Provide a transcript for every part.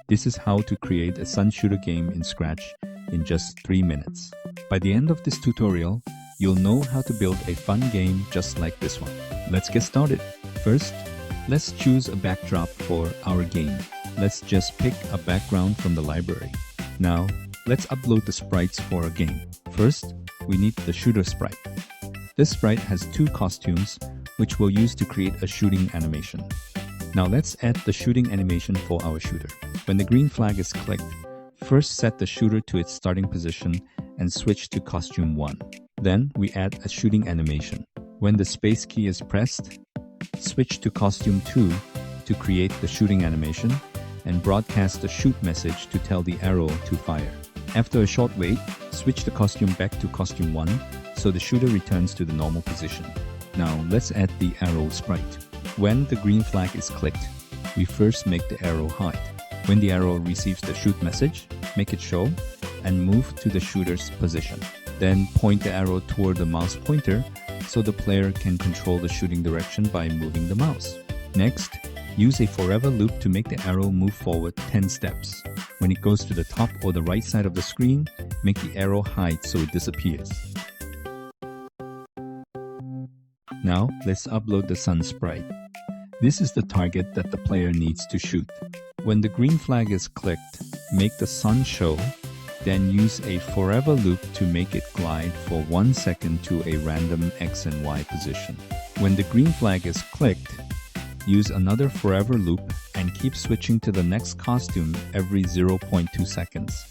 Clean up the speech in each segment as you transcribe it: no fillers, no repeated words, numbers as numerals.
This is how to create a sun shooter game in Scratch in just 3 minutes. By the end of this tutorial, you'll know how to build a fun game just like this one. Let's get started. First, let's choose a backdrop for our game. Let's just pick a background from the library. Now, let's upload the sprites for our game. First, we need the shooter sprite. This sprite has 2 costumes, which we'll use to create a shooting animation. Now let's add the shooting animation for our shooter. When the green flag is clicked, first set the shooter to its starting position and switch to costume 1. Then we add a shooting animation. When the space key is pressed, switch to costume 2 to create the shooting animation and broadcast the shoot message to tell the arrow to fire. After a short wait, switch the costume back to costume 1 so the shooter returns to the normal position. Now let's add the arrow sprite. When the green flag is clicked, we first make the arrow hide. When the arrow receives the shoot message, make it show and move to the shooter's position. Then point the arrow toward the mouse pointer so the player can control the shooting direction by moving the mouse. Next, use a forever loop to make the arrow move forward 10 steps. When it goes to the top or the right side of the screen, make the arrow hide so it disappears. Now, let's upload the sun sprite. This is the target that the player needs to shoot. When the green flag is clicked, make the sun show, then use a forever loop to make it glide for 1 second to a random X and Y position. When the green flag is clicked, use another forever loop and keep switching to the next costume every 0.2 seconds.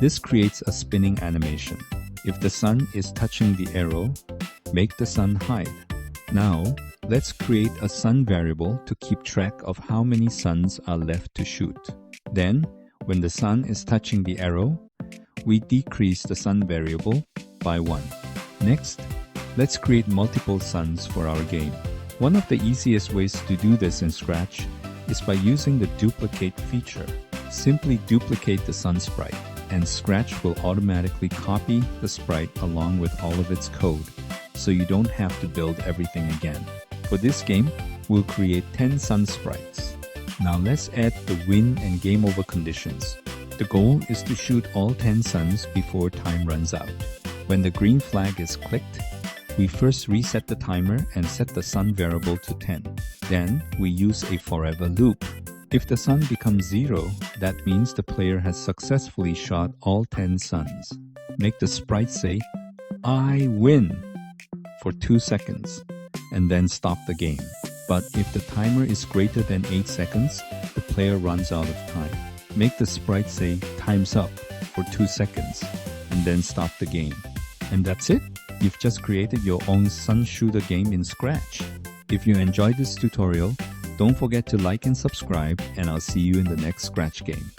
This creates a spinning animation. If the sun is touching the arrow, make the sun hide. Now, let's create a sun variable to keep track of how many suns are left to shoot. Then, when the sun is touching the arrow, we decrease the sun variable by 1. Next, let's create multiple suns for our game. One of the easiest ways to do this in Scratch is by using the duplicate feature. Simply duplicate the sun sprite, and Scratch will automatically copy the sprite along with all of its code, so you don't have to build everything again. For this game, we'll create 10 sun sprites. Now let's add the win and game over conditions. The goal is to shoot all 10 suns before time runs out. When the green flag is clicked, we first reset the timer and set the sun variable to 10. Then we use a forever loop. If the sun becomes 0, that means the player has successfully shot all 10 suns. Make the sprite say, "I win," for 2 seconds, and then stop the game. But if the timer is greater than 8 seconds, the player runs out of time. Make the sprite say "time's up" for 2 seconds, and then stop the game. And that's it! You've just created your own sun shooter game in Scratch. If you enjoyed this tutorial, don't forget to like and subscribe, and I'll see you in the next Scratch game.